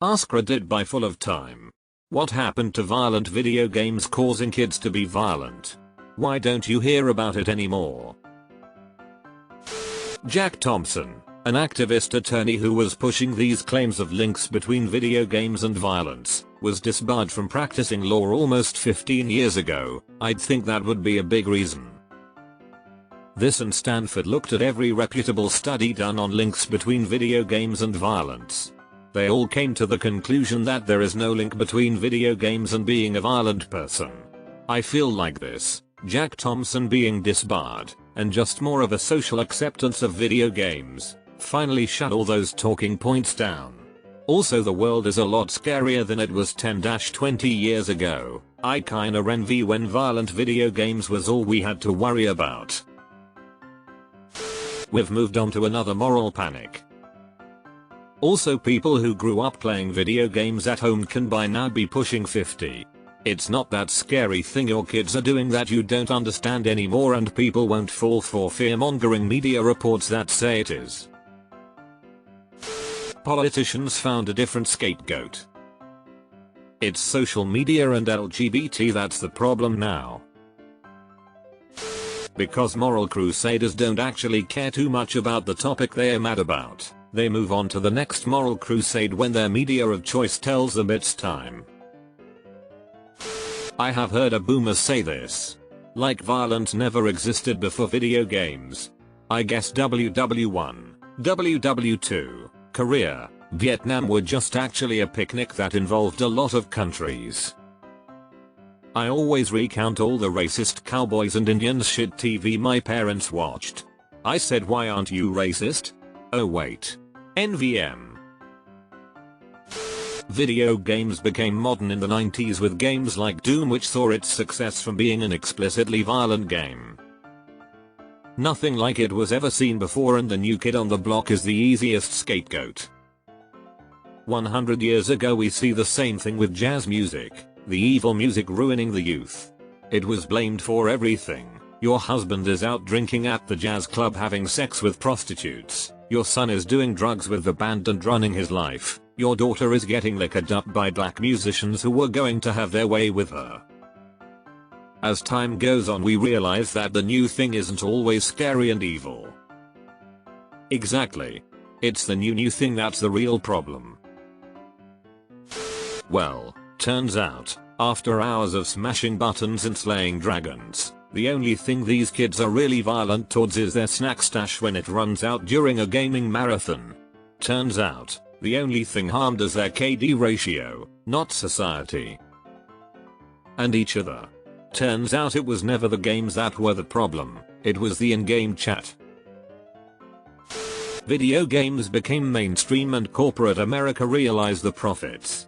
AskReddit by full of time. What happened to violent video games causing kids to be violent? Why don't you hear about it anymore? Jack Thompson, an activist attorney who was pushing these claims of links between video games and violence, was disbarred from practicing law almost 15 years ago. I'd think that would be a big reason. This and Stanford looked at every reputable study done on links between video games and violence. They all came to the conclusion that there is no link between video games and being a violent person. I feel like this, Jack Thompson being disbarred, and just more of a social acceptance of video games, finally shut all those talking points down. Also, the world is a lot scarier than it was 10-20 years ago. I kinda envy when violent video games was all we had to worry about. We've moved on to another moral panic. Also, people who grew up playing video games at home can by now be pushing 50. It's not that scary thing your kids are doing that you don't understand anymore, and people won't fall for fear-mongering media reports that say it is. Politicians found a different scapegoat. It's social media and LGBT that's the problem now. Because moral crusaders don't actually care too much about the topic they are mad about, they move on to the next moral crusade when their media of choice tells them it's time. I have heard a boomer say this. Like violence never existed before video games. I guess WW1, WW2, Korea, Vietnam were just actually a picnic that involved a lot of countries. I always recount all the racist cowboys and Indians shit TV my parents watched. I said, why aren't you racist? Oh wait. NVM. Video games became modern in the 90s with games like Doom, which saw its success from being an explicitly violent game. Nothing like it was ever seen before, and the new kid on the block is the easiest scapegoat. 100 years ago we see the same thing with jazz music, the evil music ruining the youth. It was blamed for everything. Your husband is out drinking at the jazz club having sex with prostitutes. Your son is doing drugs with the band and running his life. Your daughter is getting liquored up by black musicians who were going to have their way with her. As time goes on, we realize that the new thing isn't always scary and evil. Exactly. It's the new thing that's the real problem. Well, turns out, after hours of smashing buttons and slaying dragons, the only thing these kids are really violent towards is their snack stash when it runs out during a gaming marathon. Turns out, the only thing harmed is their KD ratio, not society. And each other. Turns out it was never the games that were the problem, it was the in-game chat. Video games became mainstream and corporate America realized the profits.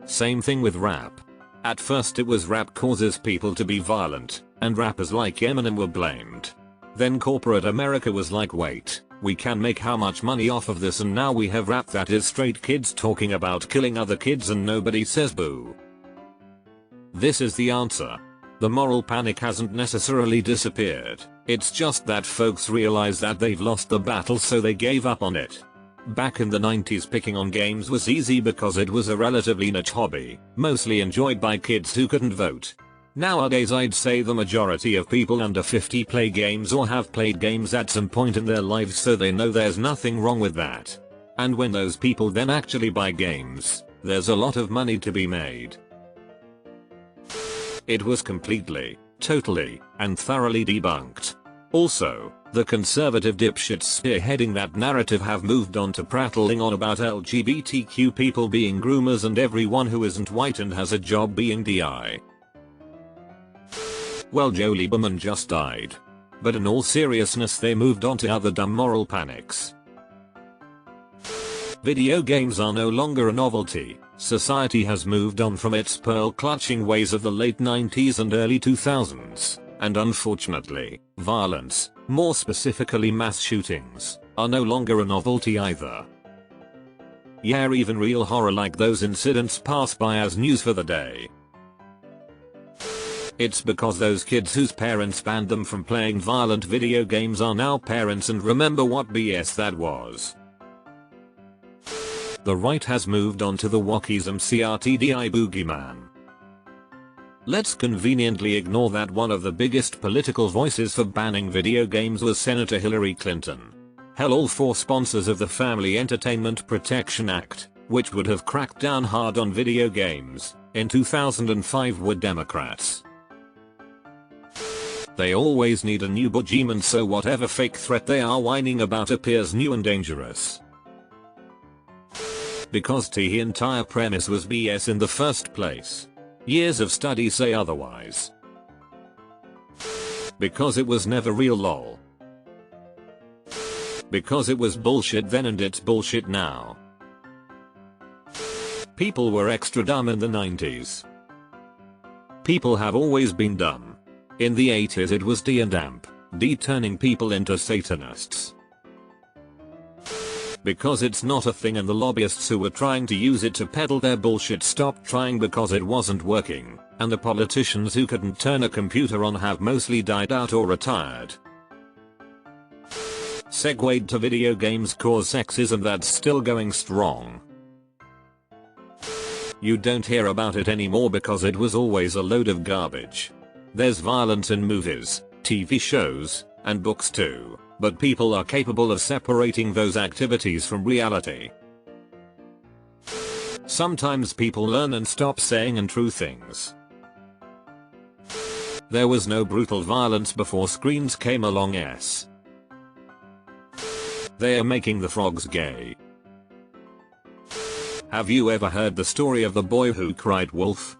Same thing with rap. At first it was rap causes people to be violent, and rappers like Eminem were blamed. Then corporate America was like, wait, we can make how much money off of this, and now we have rap that is straight kids talking about killing other kids and nobody says boo. This is the answer. The moral panic hasn't necessarily disappeared, it's just that folks realize that they've lost the battle, so they gave up on it. Back in the 90s, picking on games was easy because it was a relatively niche hobby, mostly enjoyed by kids who couldn't vote. Nowadays I'd say the majority of people under 50 play games or have played games at some point in their lives, so they know there's nothing wrong with that. And when those people then actually buy games, there's a lot of money to be made. It was completely, totally, and thoroughly debunked. Also, the conservative dipshits spearheading that narrative have moved on to prattling on about LGBTQ people being groomers and everyone who isn't white and has a job being DI. Well, Joe Lieberman just died. But in all seriousness, they moved on to other dumb moral panics. Video games are no longer a novelty. Society has moved on from its pearl-clutching ways of the late 90s and early 2000s. And unfortunately, violence, more specifically mass shootings, are no longer a novelty either. Yeah, even real horror like those incidents pass by as news for the day. It's because those kids whose parents banned them from playing violent video games are now parents and remember what BS that was. The right has moved on to the wokeism CRTDI boogeyman. Let's conveniently ignore that one of the biggest political voices for banning video games was Senator Hillary Clinton. Hell, all 4 sponsors of the Family Entertainment Protection Act, which would have cracked down hard on video games, in 2005 were Democrats. They always need a new boogeyman, so whatever fake threat they are whining about appears new and dangerous. Because the entire premise was BS in the first place. Years of study say otherwise. Because it was never real, lol. Because it was bullshit then and it's bullshit now. People were extra dumb in the 90s. People have always been dumb. In the 80s it was D and AMP, D turning people into Satanists. Because it's not a thing and the lobbyists who were trying to use it to peddle their bullshit stopped trying because it wasn't working, and the politicians who couldn't turn a computer on have mostly died out or retired. Segued to video games cause sexism that's still going strong. You don't hear about it anymore because it was always a load of garbage. There's violence in movies, TV shows, and books too, but people are capable of separating those activities from reality. Sometimes people learn and stop saying untrue things. There was no brutal violence before screens came along. They are making the frogs gay. Have you ever heard the story of the boy who cried wolf?